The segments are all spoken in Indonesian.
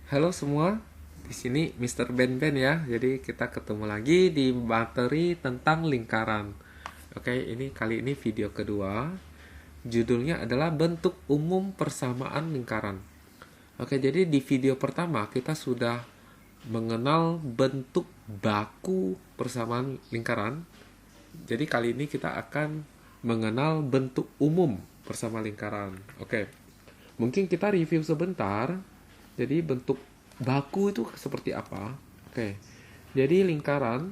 Halo semua, di sini Mr. Ben Ben ya. Jadi kita ketemu lagi di materi tentang lingkaran. Oke, ini kali ini video kedua. Judulnya adalah bentuk umum persamaan lingkaran. Oke, jadi di video pertama kita sudah mengenal bentuk baku persamaan lingkaran. Jadi kali ini kita akan mengenal bentuk umum persamaan lingkaran. Oke, mungkin kita review sebentar. Jadi bentuk baku itu seperti apa? Oke. Jadi lingkaran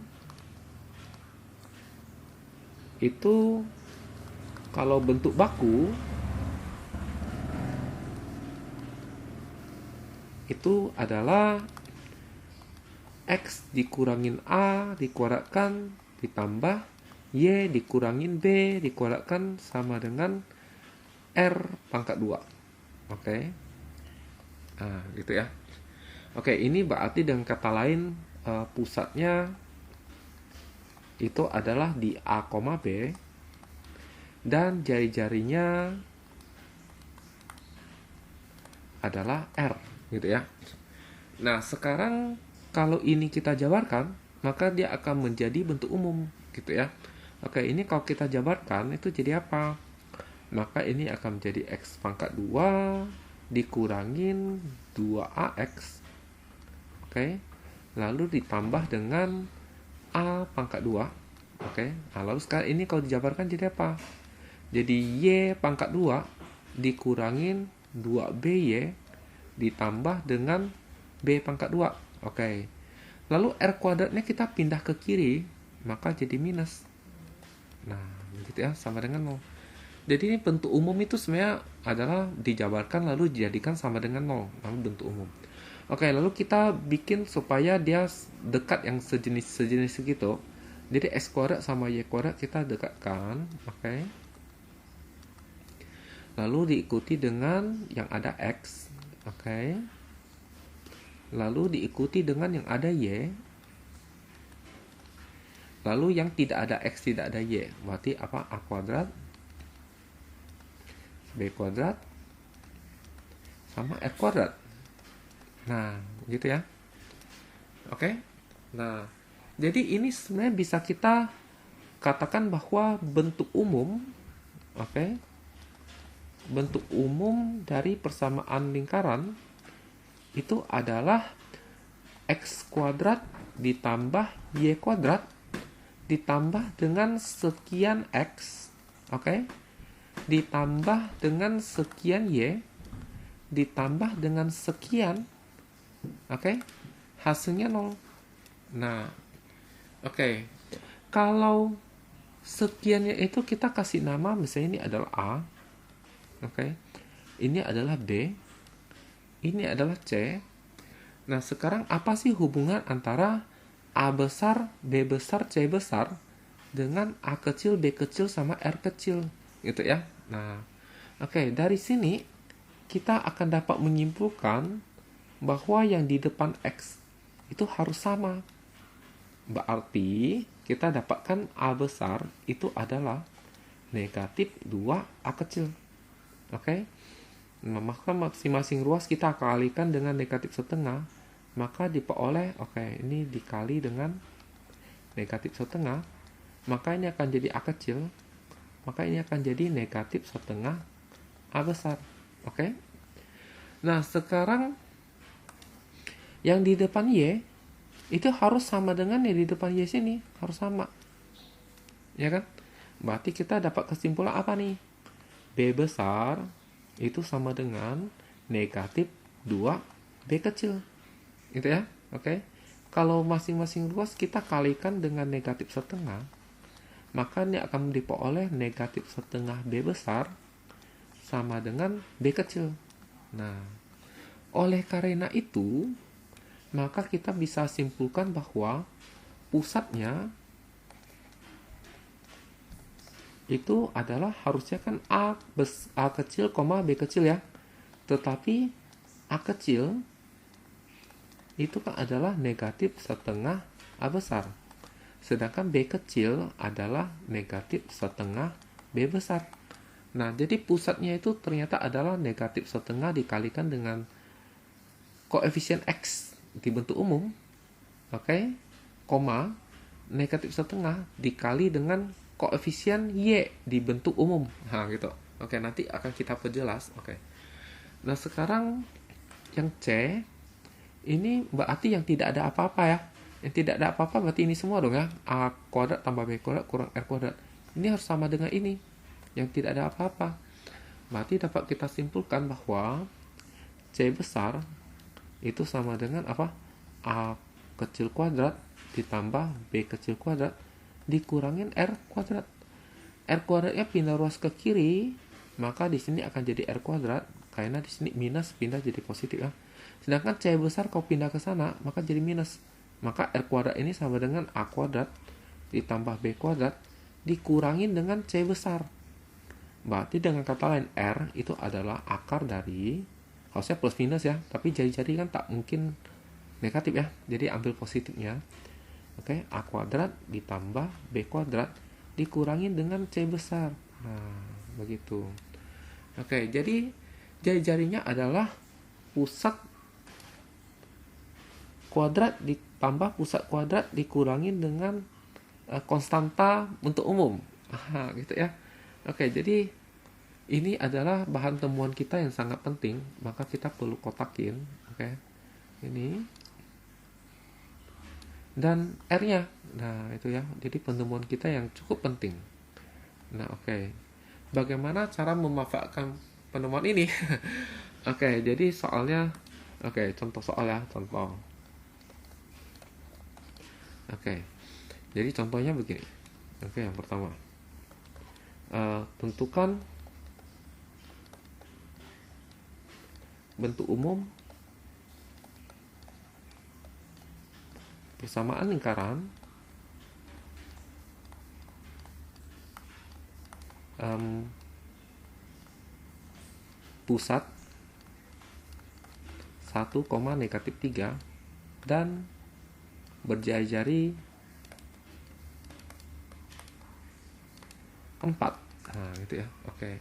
itu kalau bentuk baku itu adalah X dikurangin A dikuadratkan ditambah Y dikurangin B dikuadratkan sama dengan R pangkat 2. Oke. Nah, gitu ya. Oke, ini berarti dengan kata lain pusatnya itu adalah di A, B dan jari-jarinya adalah R, gitu ya. Nah, sekarang kalau ini kita jabarkan, maka dia akan menjadi bentuk umum, gitu ya. Oke, ini kalau kita jabarkan itu jadi apa? Maka ini akan menjadi X pangkat 2 dikurangin 2AX. Oke. Lalu ditambah dengan A pangkat 2. Oke. Nah, lalu sekarang ini kalau dijabarkan jadi apa? Jadi Y pangkat 2 dikurangin 2BY ditambah dengan B pangkat 2. Oke. Lalu R kuadratnya kita pindah ke kiri, maka jadi minus. Nah, gitu ya, sama dengan 0. Jadi ini bentuk umum itu sebenarnya adalah dijabarkan lalu dijadikan sama dengan 0. Lalu bentuk umum. Oke, lalu kita bikin supaya dia dekat yang sejenis segitu. Jadi X kuadrat sama Y kuadrat kita dekatkan. Oke. Lalu diikuti dengan yang ada X. Oke. Lalu diikuti dengan yang ada Y. Lalu yang tidak ada X, tidak ada Y. Berarti apa? A kuadrat B kuadrat sama R kuadrat. Nah, gitu ya. Oke. Nah, jadi ini sebenarnya bisa kita katakan bahwa bentuk umum, oke, bentuk umum dari persamaan lingkaran itu adalah X kuadrat ditambah Y kuadrat ditambah dengan sekian X, oke, ditambah dengan sekian Y ditambah dengan sekian, oke, hasilnya 0. Nah, oke, kalau sekiannya itu kita kasih nama, misalnya ini adalah A, oke, ini adalah B, ini adalah C. Nah, sekarang apa sih hubungan antara A besar, B besar, C besar dengan A kecil, B kecil, sama R kecil, gitu ya. Nah, oke, dari sini kita akan dapat menyimpulkan bahwa yang di depan X itu harus sama. Berarti kita dapatkan A besar itu adalah negatif 2A kecil. Oke? Nah, maka masing-masing ruas kita kalikan dengan negatif setengah, maka diperoleh, oke, ini dikali dengan negatif setengah, maka ini akan jadi A kecil, maka ini akan jadi negatif setengah A besar. Oke? Nah, sekarang yang di depan Y itu harus sama dengan yang di depan Y sini, harus sama. Ya kan? Berarti kita dapat kesimpulan apa nih? B besar itu sama dengan negatif 2B kecil. Gitu ya? Oke. Kalau masing-masing ruas kita kalikan dengan negatif setengah, maka ini akan diperoleh negatif setengah B besar sama dengan B kecil. Nah, oleh karena itu, maka kita bisa simpulkan bahwa pusatnya itu adalah harusnya kan A kecil, B kecil ya. Tetapi A kecil itu kan adalah negatif setengah A besar. Sedangkan B kecil adalah negatif setengah B besar. Nah, jadi pusatnya itu ternyata adalah negatif setengah dikalikan dengan koefisien X di bentuk umum, oke, koma, negatif setengah dikali dengan koefisien Y di bentuk umum. Nah, gitu. Oke, nanti akan kita perjelas. Oke. Nah, sekarang yang C, ini berarti yang tidak ada apa-apa ya. Yang tidak ada apa-apa berarti ini semua dong ya. A kuadrat tambah B kuadrat kurang R kuadrat. Ini harus sama dengan ini. Yang tidak ada apa-apa. Berarti dapat kita simpulkan bahwa C besar itu sama dengan apa? A kecil kuadrat ditambah B kecil kuadrat dikurangin R kuadrat. R kuadratnya pindah ruas ke kiri, maka di sini akan jadi R kuadrat. Karena di sini minus pindah jadi positif ya. Sedangkan C besar kalau pindah ke sana, maka jadi minus. Maka R kuadrat ini sama dengan A kuadrat ditambah B kuadrat dikurangin dengan C besar. Berarti dengan kata lain R itu adalah akar dari, harusnya plus minus ya, tapi jari-jari kan tak mungkin negatif ya. Jadi ambil positifnya. Oke, A kuadrat ditambah B kuadrat dikurangin dengan C besar. Nah, begitu. Oke, jadi jari-jarinya adalah pusat kuadrat ditambah pusat kuadrat dikurangin dengan konstanta untuk umum. Gitu ya. Oke, jadi ini adalah bahan temuan kita yang sangat penting, maka kita perlu kotakin. Oke, ini dan R-nya. Nah, itu ya. Jadi penemuan kita yang cukup penting. Nah, oke. Bagaimana cara memanfaatkan penemuan ini? Oke, jadi soalnya, oke, contoh soal ya, contoh. Oke, jadi contohnya begini. Oke, yang pertama. Tentukan bentuk umum persamaan lingkaran pusat 1, negatif 3 dan berjari-jari 4. Nah, gitu ya. Oke.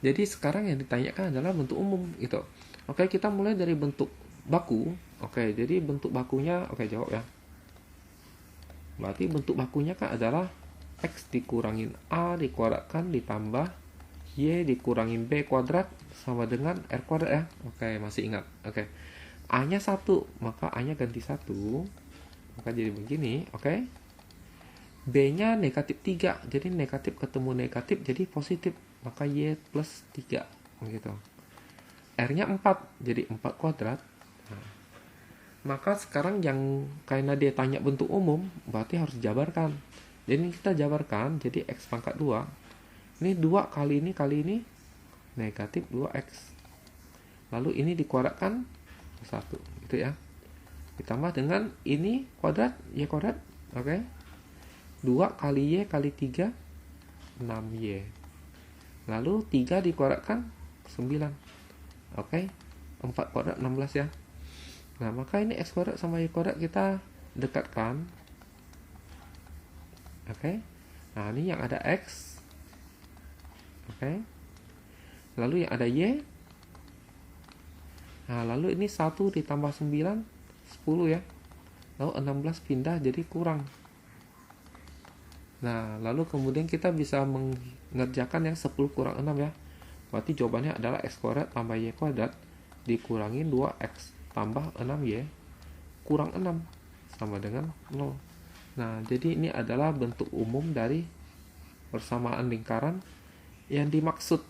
Jadi sekarang yang ditanyakan adalah bentuk umum gitu. Oke, kita mulai dari bentuk baku. Oke, jadi bentuk bakunya, oke, jawab ya. Berarti bentuk bakunya kan adalah X dikurangin A dikuadratkan ditambah Y dikurangin B kuadrat sama dengan R kuadrat ya. Oke, masih ingat. Oke. A-nya 1, maka A-nya ganti 1. Maka jadi begini, oke. B-nya negatif 3, jadi negatif ketemu negatif jadi positif, maka Y plus 3 gitu. R-nya 4, jadi 4 kuadrat. Nah, maka sekarang yang karena dia tanya bentuk umum, berarti harus dijabarkan. Jadi kita jabarkan, jadi X pangkat 2. Ini 2 kali ini negatif 2X. Lalu ini dikuadratkan 1, gitu ya. Ditambah dengan ini kuadrat, Y kuadrat, oke. 2 kali Y kali 3, 6Y. Lalu 3 dikuadratkan 9. Oke, 4 kuadrat 16 ya. Nah, maka ini X kuadrat sama Y kuadrat kita dekatkan. Oke. Nah, ini yang ada X. Oke. Lalu yang ada Y. Nah, lalu ini 1 ditambah 9, 10 ya. Lalu 16 pindah jadi kurang. Nah, lalu kemudian kita bisa mengerjakan yang 10 kurang 6 ya. Berarti jawabannya adalah X kuadrat tambah Y kuadrat dikurangin 2X tambah 6Y kurang 6 sama dengan 0. Nah, jadi ini adalah bentuk umum dari persamaan lingkaran yang dimaksud.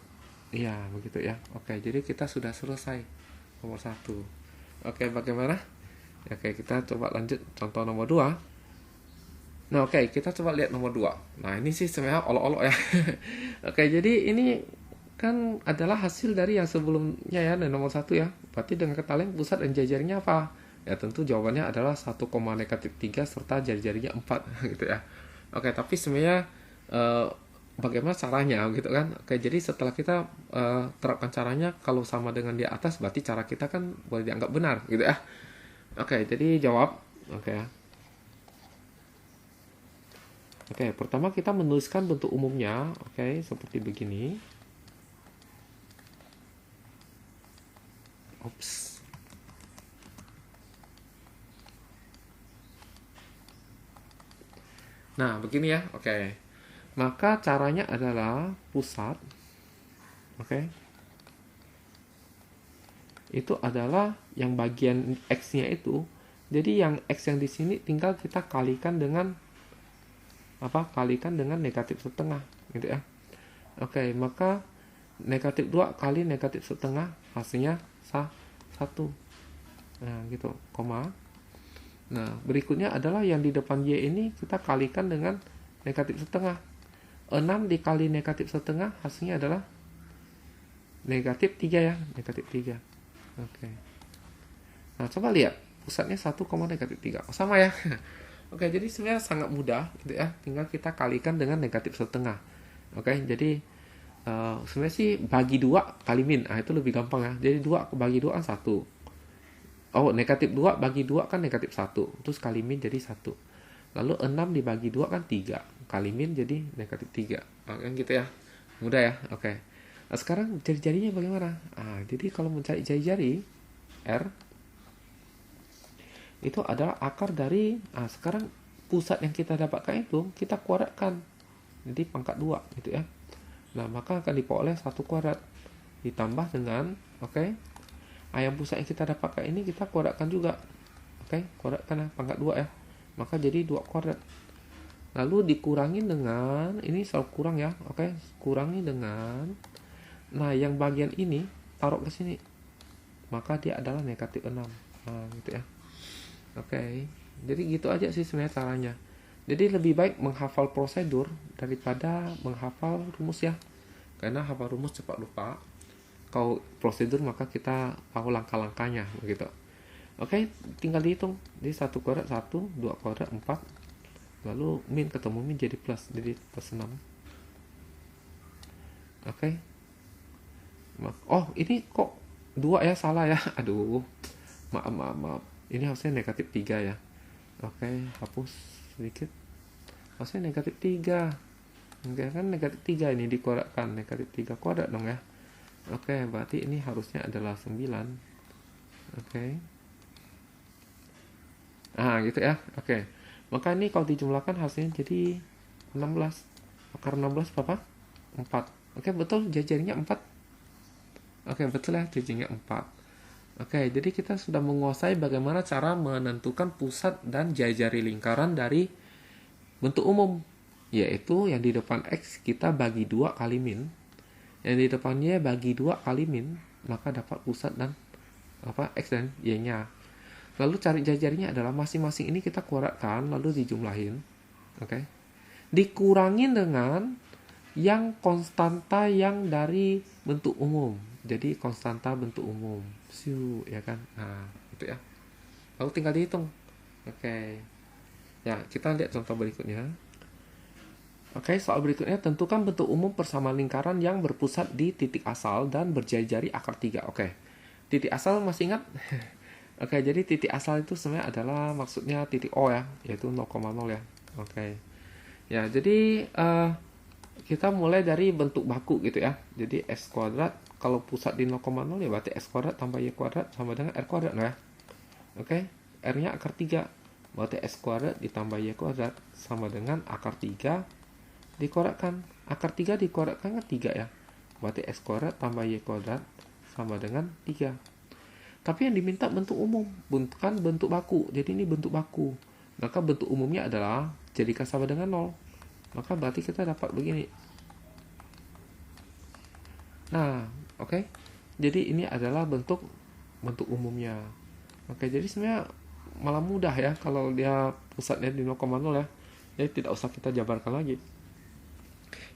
Ya, begitu ya. Oke, jadi kita sudah selesai nomor 1. Oke, bagaimana? Oke, kita coba lanjut contoh nomor 2. Nah, oke, kita coba lihat nomor 2. Nah, ini sih sebenarnya olok-olok ya. Oke, jadi ini kan adalah hasil dari yang sebelumnya ya, dan nomor 1 ya. Berarti dengan kata lain pusat dan jari-jarinya apa? Ya, tentu jawabannya adalah 1, negatif 3 serta jari-jarinya 4 gitu ya. Oke, tapi sebenarnya bagaimana caranya gitu kan? Oke, jadi setelah kita terapkan caranya, kalau sama dengan di atas berarti cara kita kan boleh dianggap benar gitu ya. Oke, jadi jawab. Oke ya. Oke, pertama kita menuliskan bentuk umumnya. Oke, seperti begini. Oops. Nah, begini ya. Oke. Maka caranya adalah pusat. Oke. Itu adalah yang bagian X-nya itu. Jadi yang X yang di sini tinggal kita kalikan dengan apa? Kalikan dengan negatif setengah, gitu ya. Oke, maka negatif 2 kali negatif setengah hasilnya 1. Nah, gitu, koma. Nah, berikutnya adalah yang di depan Y ini kita kalikan dengan negatif setengah. 6 dikali negatif setengah hasilnya adalah negatif 3 ya, negatif 3. Oke. Nah, coba lihat. Pusatnya 1, negatif 3. Oh, sama ya. Oke, jadi sebenarnya sangat mudah gitu ya. Tinggal kita kalikan dengan negatif setengah. Oke, jadi sebenarnya sih bagi 2 kali min. Nah, itu lebih gampang ya. Jadi 2 bagi 2 kan 1. Oh, negatif 2 bagi 2 kan negatif 1. Terus kali min jadi 1. Lalu 6 dibagi 2 kan 3. Kali min jadi negatif 3. Oke, gitu ya. Mudah ya. Oke. Nah, sekarang jari-jarinya bagaimana? Nah, jadi kalau mencari jari-jari R itu adalah akar dari sekarang pusat yang kita dapatkan itu kita kuadratkan. Jadi pangkat 2 gitu ya. Nah, maka akan diperoleh 1 kuadrat ditambah dengan yang pusat yang kita dapatkan ini kita kuadratkan juga. Kuadratkan ya, pangkat 2 ya. Maka jadi 2 kuadrat. Lalu dikurangi dengan ini selalu kurang ya. Kurangi dengan yang bagian ini taruh ke sini. Maka dia adalah negatif 6. Nah, gitu ya. Jadi gitu aja sih sebenarnya caranya. Jadi lebih baik menghafal prosedur daripada menghafal rumus ya. Karena hafal rumus cepat lupa. Kalau prosedur maka kita tahu langkah-langkahnya begitu. Tinggal dihitung. Jadi 1 kuadrat 1, 2 kuadrat 4. Lalu min ketemu min jadi plus. Jadi plus 6. Oh, ini kok 2 ya, salah ya. Aduh. Maaf. Ini harusnya negatif 3 ya. Hapus sedikit. Harusnya negatif 3. Kan negatif 3 ini dikuadratkan. Negatif 3 kuadrat dong ya. Berarti ini harusnya adalah 9. Gitu ya. Maka ini kalau dijumlahkan hasilnya jadi 16. Akar 16 berapa? 4. Betul, jari-jarinya 4. Betul ya, jari-jarinya 4. Jadi kita sudah menguasai bagaimana cara menentukan pusat dan jari-jari lingkaran dari bentuk umum, yaitu yang di depan X kita bagi 2 kali min, yang di depannya bagi 2 kali min, maka dapat pusat dan X dan Y-nya. Lalu cari jari-jarinya adalah masing-masing ini kita kuadratkan lalu dijumlahin. Dikurangin dengan yang konstanta yang dari bentuk umum. Jadi konstanta bentuk umum. Ya kan? Nah, itu ya. Lalu tinggal dihitung. Ya, kita lihat contoh berikutnya. Soal berikutnya, tentukan bentuk umum persamaan lingkaran yang berpusat di titik asal dan berjari-jari akar 3. Titik asal masih ingat? Jadi titik asal itu sebenarnya adalah maksudnya titik O ya, yaitu 0,0 ya. Ya, jadi kita mulai dari bentuk baku gitu ya. Jadi X kuadrat kalau pusat di 0,0 ya berarti X kuadrat tambah Y kuadrat sama dengan R kuadrat ya. R-nya akar 3. Berarti X kuadrat ditambah Y kuadrat sama dengan akar 3 dikuadratkan. Akar 3 dikuadratkan kan 3 ya. Berarti X kuadrat tambah Y kuadrat sama dengan 3. Tapi yang diminta bentuk umum, bukan bentuk baku. Jadi ini bentuk baku. Maka bentuk umumnya adalah jadikan sama dengan 0. Maka berarti kita dapat begini. Nah, jadi ini adalah bentuk umumnya. Jadi sebenarnya malah mudah ya kalau dia pusatnya di 0,0 ya. Jadi tidak usah kita jabarkan lagi.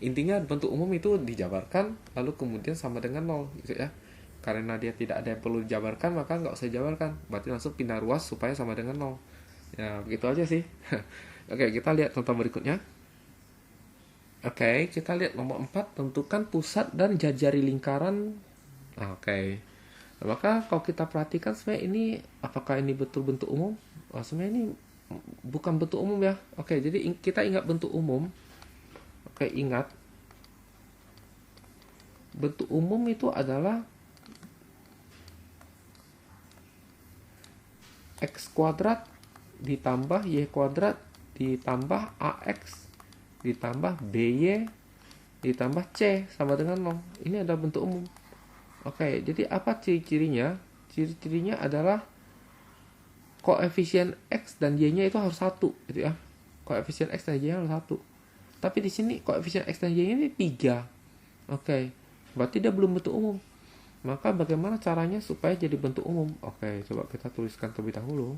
Intinya bentuk umum itu dijabarkan lalu kemudian sama dengan 0 gitu ya. Karena dia tidak ada yang perlu dijabarkan maka nggak usah jabarkan. Berarti langsung pindah ruas supaya sama dengan 0. Ya, begitu aja sih. Kita lihat contoh berikutnya. Kita lihat nomor 4, tentukan pusat dan jari-jari lingkaran. Maka kalau kita perhatikan sebenarnya ini apakah ini betul bentuk umum? Sebenarnya ini bukan bentuk umum ya. Jadi kita ingat bentuk umum. Ingat bentuk umum itu adalah X kuadrat ditambah Y kuadrat ditambah AX ditambah BY ditambah C sama dengan 0. Ini adalah bentuk umum. Oke, jadi apa ciri-cirinya? Ciri-cirinya adalah koefisien X dan Y-nya itu harus 1 gitu ya. Koefisien X dan Y-nya harus 1. Tapi di sini koefisien X dan Y-nya ini 3. Oke, berarti dia belum bentuk umum. Maka bagaimana caranya supaya jadi bentuk umum? Oke, coba kita tuliskan terlebih dahulu.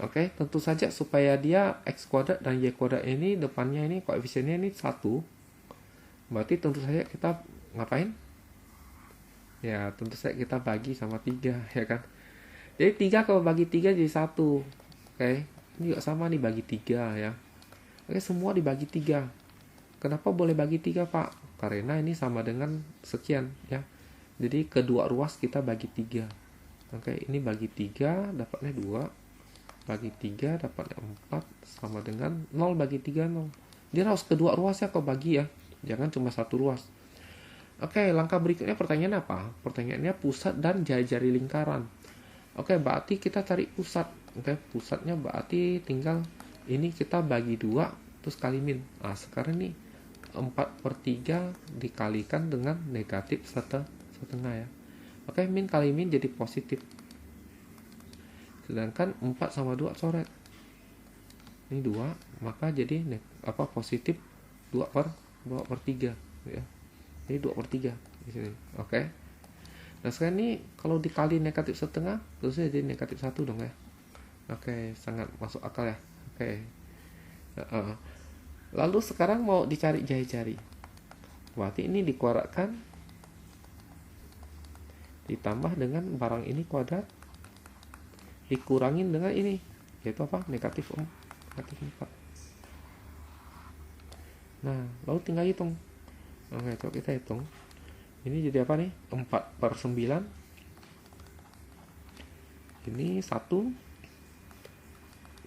Oke, tentu saja supaya dia X kuadrat dan Y kuadrat ini depannya ini koefisiennya ini 1. Berarti tentu saja kita ngapain? Ya, tentu saja kita bagi sama 3, ya kan? Jadi 3 kalau bagi 3 jadi 1. Oke, ini juga sama nih, bagi 3 ya. Oke, semua dibagi 3. Kenapa boleh bagi 3, Pak? Karena ini sama dengan sekian ya. Jadi kedua ruas kita bagi 3. Oke, ini bagi 3 dapatnya 2. Bagi 3 dapatnya 4 sama dengan 0 bagi 3 0. Dia harus kedua ruas ya kalau bagi ya. Jangan cuma satu ruas. Oke, langkah berikutnya pertanyaannya apa? Pertanyaannya pusat dan jari-jari lingkaran. Oke, berarti kita cari pusat. Oke, pusatnya berarti tinggal ini kita bagi 2 terus kali min. Nah, sekarang nih 4/3 dikalikan dengan negatif setengah ya. Oke, min kali min jadi positif. Sedangkan 4 sama 2 coret. Ini 2, maka jadi positif 2/3 ya. Jadi 2/3 di sini. Oke. Nah, sekarang ini kalau dikali negatif setengah, terus jadi negatif 1 dong ya. Oke, sangat masuk akal ya. Oke. Lalu sekarang mau dicari jari-jari. Berarti ini dikuadratkan ditambah dengan barang ini kuadrat dikurangin dengan ini, yaitu apa? Negatif 4. Nah, lalu tinggal hitung. Oke, coba kita hitung. Ini jadi apa nih? 4/9. Ini 1.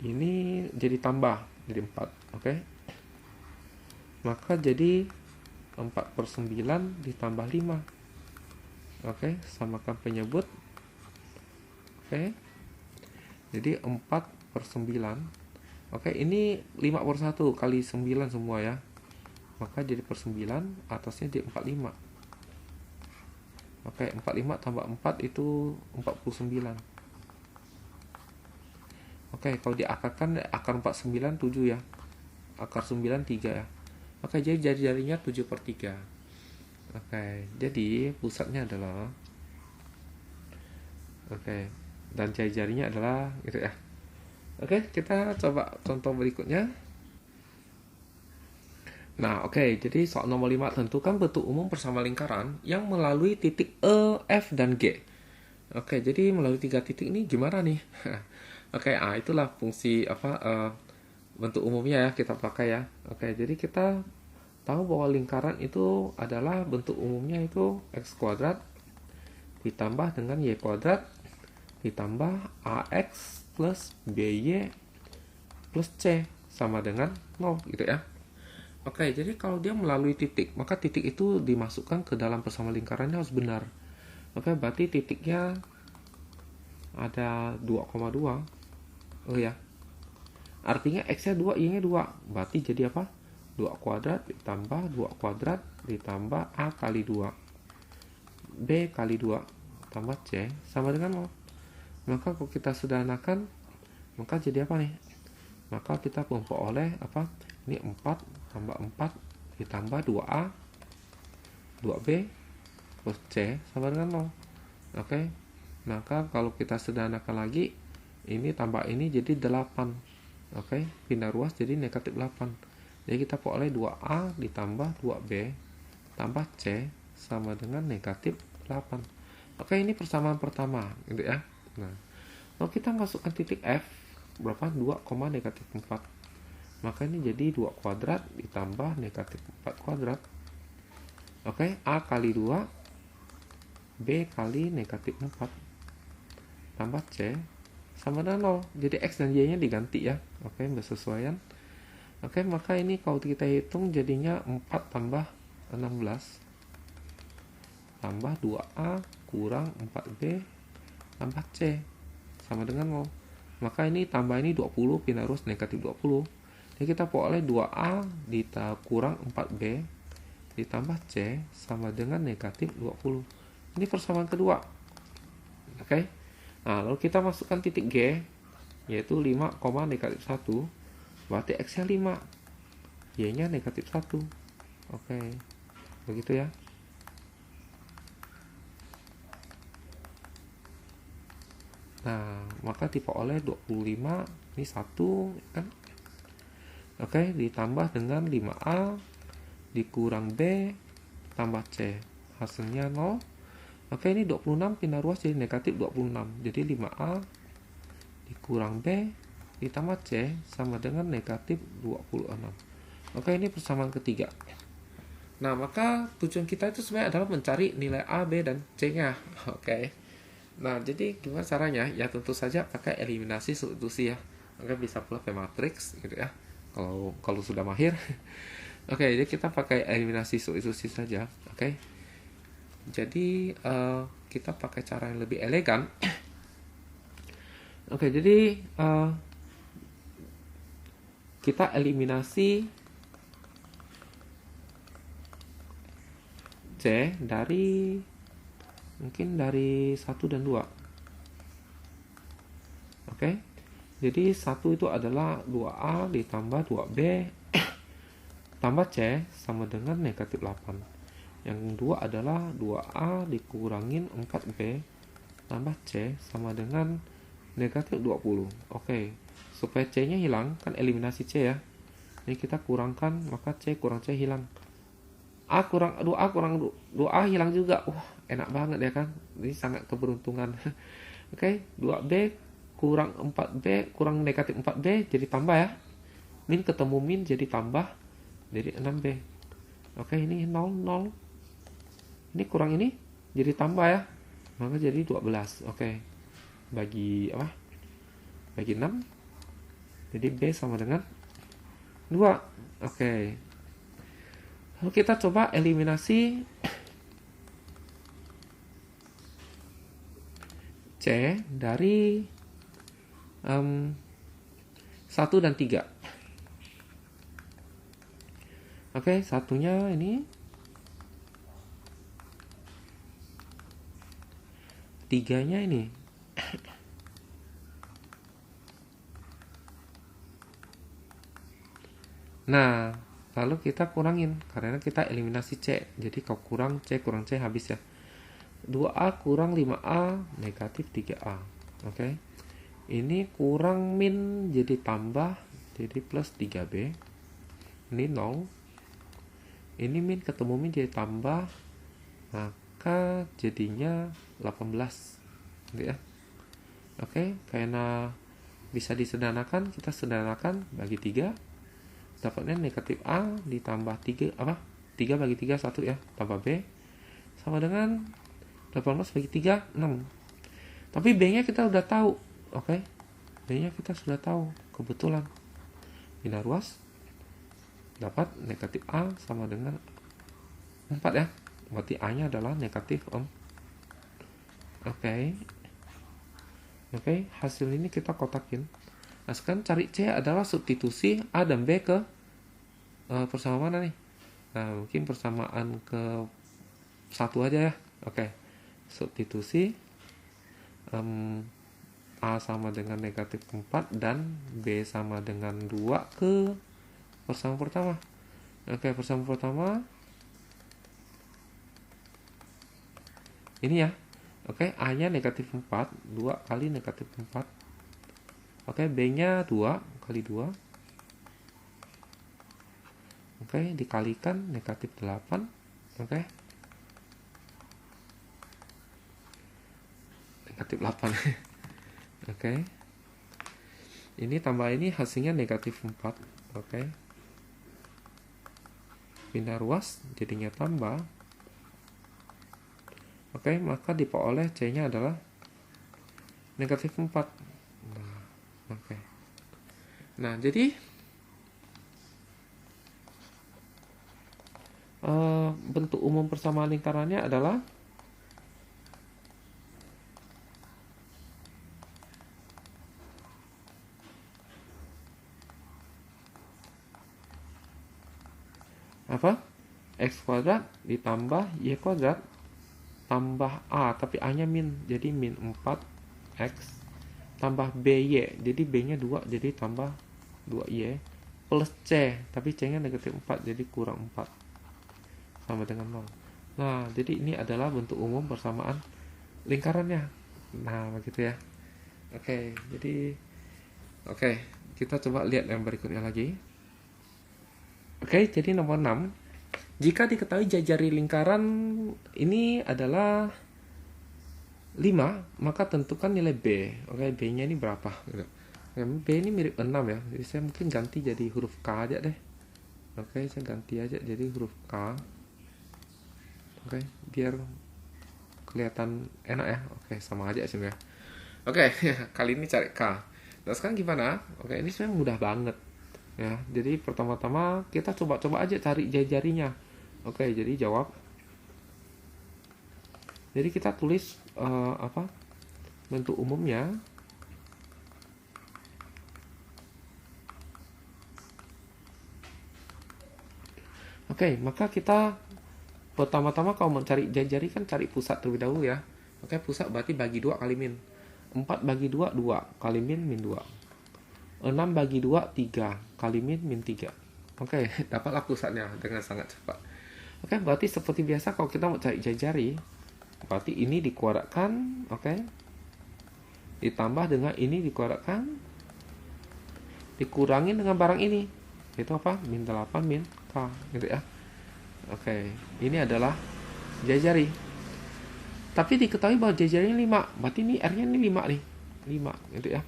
Ini jadi tambah, jadi 4. Oke. Maka jadi 4/9 ditambah 5. Oke, samakan penyebut. Oke. Jadi 4/9. Oke, ini 5/1 kali 9 semua ya. Maka jadi per 9, atasnya jadi 45. Oke, 45 tambah 4 itu 49. Oke, kalau diakarkan akar 49 7 ya. Akar 9 3 ya. Oke, jadi jari-jarinya 7/3. Oke, jadi pusatnya adalah dan jari-jarinya adalah gitu ya. Oke, kita coba contoh berikutnya. Nah, jadi soal nomor 5, tentukan bentuk umum bersama lingkaran yang melalui titik E, F, dan G. Oke, jadi melalui 3 titik ini gimana nih? Oke, itulah fungsi bentuk umumnya ya kita pakai ya. Oke, jadi kita tahu bahwa lingkaran itu adalah bentuk umumnya itu X kuadrat ditambah dengan Y kuadrat ditambah AX plus BY plus C sama dengan 0 gitu ya. Oke, jadi kalau dia melalui titik, maka titik itu dimasukkan ke dalam bersama lingkarannya harus benar. Oke, berarti titiknya ada 2,2. Oh ya. Artinya X-nya 2, Y-nya 2. Berarti jadi apa? 2 kuadrat ditambah 2 kuadrat ditambah A kali 2. B kali 2 tambah C sama dengan 0. Maka kalau kita sederhanakan, maka jadi apa nih? Maka kita memperoleh apa? Ini 4 tambah 4 ditambah 2A 2B plus C sama dengan 0. Oke. Maka kalau kita sederhanakan lagi, ini tambah ini jadi 8. Oke, pindah ruas jadi negatif 8. Jadi kita peroleh 2A ditambah 2B tambah C sama dengan negatif 8. Oke, ini persamaan pertama gitu ya. Nah, kalau kita masukkan titik F berapa? 2, negatif 4. Maka ini jadi 2 kuadrat ditambah negatif 4 kuadrat. Oke, A kali 2 B kali negatif 4 tambah C sama dengan 0. Jadi X dan Y nya diganti ya. Oke, bersesuaian. Oke, maka ini kalau kita hitung jadinya 4 tambah 16 tambah 2A kurang 4B tambah C sama dengan 0. Maka ini tambah ini 20 pindah ruas negatif 20. Jadi kita peroleh 2A kurang 4B ditambah C sama dengan negatif 20. Ini persamaan kedua. Oke. Nah, lalu kita masukkan titik G, yaitu 5, negatif 1. Berarti X-nya 5. Y-nya negatif 1. Oke. Begitu ya. Nah, maka diperoleh 25, ini 1, kan? Oke, ditambah dengan 5A dikurang B tambah C. Hasilnya 0. Oke, ini 26 pindah ruas jadi negatif 26. Jadi 5A dikurang B ditambah C sama dengan negatif 26. Oke, ini persamaan ketiga. Nah, maka tujuan kita itu sebenarnya adalah mencari nilai A, B, dan C-nya. Oke. Nah, jadi gimana caranya? Ya tentu saja pakai eliminasi substitusi ya. Oke, bisa pula pakai matriks gitu ya. Kalau sudah mahir. Oke, jadi kita pakai eliminasi substitusi saja. Oke. Jadi kita pakai cara yang lebih elegan. Oke, jadi kita eliminasi C dari mungkin dari 1 dan 2. Oke. Jadi 1 itu adalah 2A ditambah 2B tambah C sama dengan negatif 8. Yang kedua adalah 2A dikurangin 4B tambah C sama dengan negatif 20. Oke. Supaya C-nya hilang, kan eliminasi C ya. Ini kita kurangkan, maka C kurang C hilang. 2A kurang 2A hilang juga. Wah, enak banget ya kan. Ini sangat keberuntungan. Oke, 2B kurang 4B kurang negatif 4B jadi tambah ya. Min ketemu min jadi tambah jadi 6B. Oke, ini 0 0. Ini kurang ini jadi tambah ya. Maka jadi 12. Oke. Bagi apa? Bagi 6. Jadi B sama dengan 2. Oke. Lalu kita coba eliminasi C dari 1 dan 3. Oke, satunya ini 3-nya ini. Nah, lalu kita kurangin karena kita eliminasi C. Jadi kalau kurang C habis ya. 2A kurang 5A negatif 3A. Oke. Ini kurang min jadi tambah jadi plus 3B. Ini 0. Ini min ketemu min jadi tambah, maka jadinya 18. Gitu ya. Oke, karena bisa disederhanakan, kita sederhanakan bagi 3. Dapatnya negatif A ditambah 3 apa? 3 bagi 3 1 ya, tambah B sama dengan 18 bagi 3 6. Tapi B-nya kita udah tahu. Oke. B-nya kita sudah tahu kebetulan. Pindah ruas dapat negatif A sama dengan 4 ya. Berarti A-nya adalah negatif 4. Oke. Oke, hasil ini kita kotakin. Nah, sekarang cari C adalah substitusi A dan B ke persamaan mana nih? Nah, mungkin persamaan ke 1 aja ya. Oke. Substitusi A sama dengan negatif 4 dan B sama dengan 2 ke persamaan pertama. Oke, persamaan pertama ini ya. Oke, A-nya negatif 4, 2 kali negatif 4. Oke, B-nya 2 kali 2. Oke, dikalikan negatif 8. Oke. Negatif 8. Oke. Ini tambah ini hasilnya negatif 4. Oke. Pindah ruas jadinya tambah. Oke, maka diperoleh C-nya adalah negatif 4. Nah, oke. Nah, jadi bentuk umum persamaan lingkarannya adalah apa? X kuadrat ditambah Y kuadrat tambah A, tapi A nya min, jadi min 4X tambah BY, jadi B nya 2, jadi tambah 2Y plus C, tapi C nya negatif 4, jadi kurang 4 sama dengan 0. Nah, jadi ini adalah bentuk umum persamaan lingkarannya. Nah, begitu ya. Oke, kita coba lihat yang berikutnya lagi. Oke, jadi nomor 6. Jika diketahui jari lingkaran ini adalah 5, maka tentukan nilai B. Oke, B-nya ini berapa? B ini mirip 6 ya. Jadi saya mungkin ganti jadi huruf K aja deh. Oke, saya ganti aja jadi huruf K. Oke, biar kelihatan enak ya. Oke, sama aja sih ya. Oke, kali ini cari K. Nah, sekarang gimana? Oke, ini sebenarnya mudah banget ya. Jadi pertama-tama kita coba-coba aja cari jari-jarinya. Oke, jadi jawab. Jadi kita tulis bentuk umumnya. Oke, maka kita pertama-tama kalau mencari jari-jari kan cari pusat terlebih dahulu ya. Oke, pusat berarti bagi 2 kali min. 4 bagi 2, 2 kali min 2. 6 bagi 2, 3 kali min 3. Oke, dapatlah pusatnya dengan sangat cepat. Oke, berarti seperti biasa kalau kita mau cari jari-jari, berarti ini dikuadratkan, oke, ditambah dengan ini dikuadratkan, dikurangin dengan barang ini, itu apa? Min 8 min K, gitu ya. Oke, ini adalah jari-jari. Tapi diketahui bahwa jari-jarinya 5, berarti ini R-nya ini 5 nih. 5, gitu ya.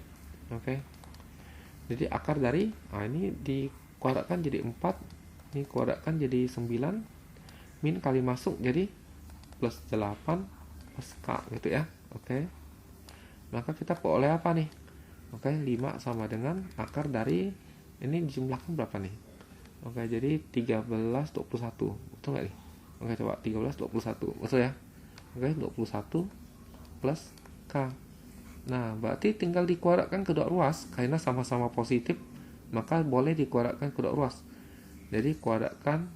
Oke. Jadi akar dari, ini dikuadratkan jadi 4, ini kuadratkan jadi 9, min kali masuk jadi plus 8 plus K, gitu ya. Oke. Maka kita peroleh apa nih? Oke, 5 sama dengan akar dari, ini dijumlahkan berapa nih? Oke, jadi 1321. Betul nggak nih? Oke, coba 1321. Betul ya? Oke, 21 plus K. Nah, berarti tinggal dikuadratkan kedua ruas. Karena sama-sama positif, maka boleh dikuadratkan kedua ruas. Jadi, kuadratkan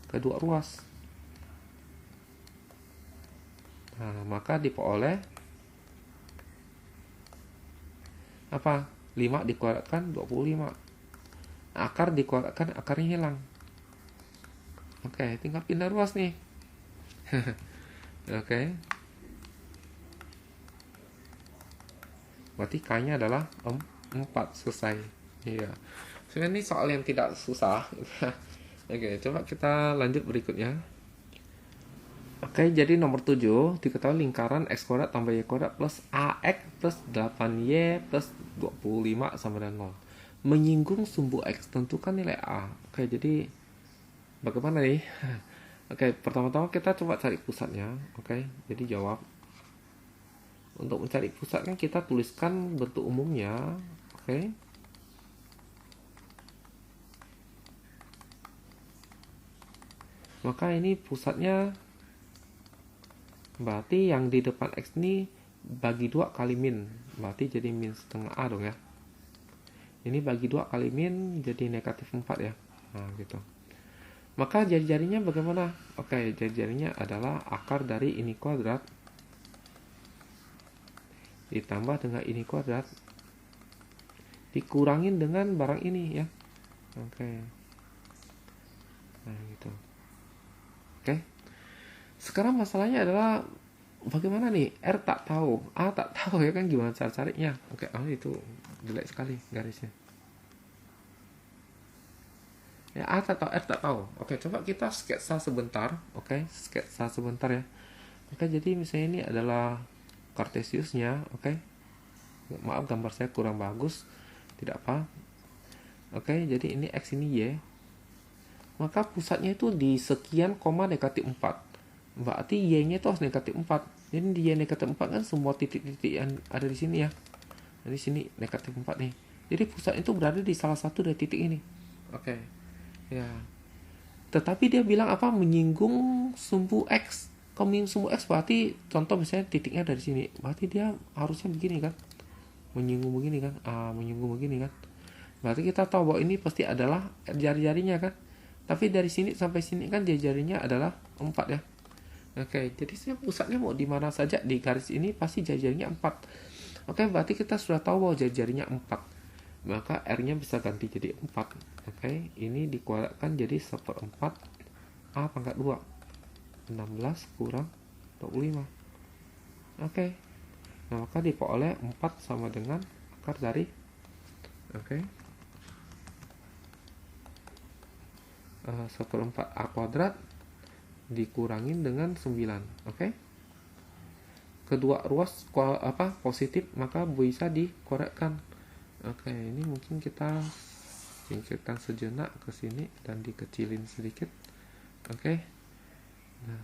kedua ruas. Nah, maka diperoleh apa? 5 dikuadratkan 25. Akar dikuadratkan, akarnya hilang. Oke, tinggal pindah ruas nih. Oke. Berarti K-nya adalah 4, selesai. Iya. Sebenarnya ini soal yang tidak susah. Oke, coba kita lanjut berikutnya. Oke, jadi nomor 7, diketahui lingkaran X kuadrat tambah Y kuadrat plus AX plus 8Y plus 25 sama dengan 0. Menyinggung sumbu X, tentukan nilai A. Oke, jadi bagaimana nih? Oke, pertama-tama kita coba cari pusatnya. Oke, jadi jawab. Untuk mencari pusatnya kita tuliskan bentuk umumnya. Oke. Maka ini pusatnya, berarti yang di depan X ini bagi 2 kali min, berarti jadi min setengah A dong ya. Ini bagi 2 kali min jadi negatif 4 ya. Nah gitu. Maka jari-jarinya bagaimana? Oke, jari-jarinya adalah akar dari ini kuadrat ditambah dengan ini kuadrat dikurangin dengan barang ini ya. Oke. Nah gitu. Oke. Sekarang masalahnya adalah bagaimana nih? R tak tahu, A tak tahu ya kan, gimana cara carinya? Oke, itu jelek sekali garisnya. Ya, A tak tahu, R tak tahu. Oke, coba kita sketsa sebentar. Oke, sketsa sebentar ya. Oke, jadi misalnya ini adalah Cartesiusnya. Oke. Maaf gambar saya kurang bagus. Tidak apa. Oke, jadi ini X ini Y. Maka pusatnya itu di sekian koma negatif 4. Berarti Y-nya itu harus negatif 4. Jadi di Y negatif 4 kan semua titik-titik yang ada di sini ya. Nah, di sini negatif 4 nih. Jadi pusat itu berada di salah satu dari titik ini. Oke. Ya. Tetapi dia bilang apa? Menyinggung sumbu X. Kalau menyinggung sumbu X berarti contoh misalnya titiknya dari sini. Berarti dia harusnya begini kan? Menyinggung begini kan? Menyinggung begini kan? Berarti kita tahu bahwa ini pasti adalah jari-jarinya kan. Tapi dari sini sampai sini kan jari-jarinya adalah 4 ya. Oke, jadi saya pusatnya mau di mana saja di garis ini pasti jari-jarinya 4. Oke, berarti kita sudah tahu bahwa jari-jarinya 4. Maka R-nya bisa ganti jadi 4. Oke, ini dikuadratkan jadi 1/4 A pangkat 2. 16 kurang 25. Oke. Nah, maka diperoleh 4 sama dengan akar dari 1/4 A kuadrat dikurangin dengan 9. Oke. Kedua ruas positif, maka bisa dikorekkan. Oke, ini mungkin kita singkirkan sejenak ke sini dan dikecilin sedikit. Oke. Nah,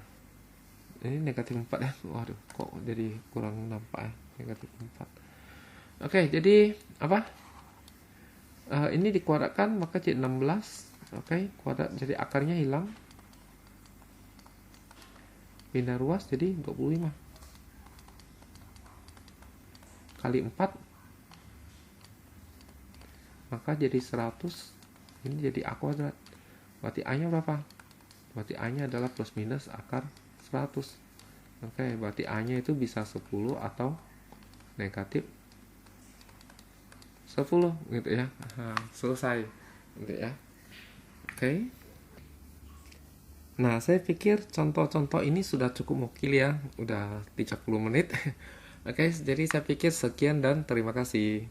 ini negatif 4 ya. Waduh, kok jadi kurang nampak ya, negatif 4. Oke, jadi apa? Ini dikuadratkan maka jadi 16. Oke, kuadrat jadi akarnya hilang. Pindah ruas jadi 25 kali 4 maka jadi 100. Ini jadi A kuadrat. Berarti A nya berapa? Berarti A nya adalah plus minus akar 100. Oke, berarti A nya itu bisa 10 atau negatif 10 gitu ya. Selesai gitu ya. Oke. Nah, saya pikir contoh-contoh ini sudah cukup mukil ya. Udah 30 menit. Oke, jadi saya pikir sekian dan terima kasih.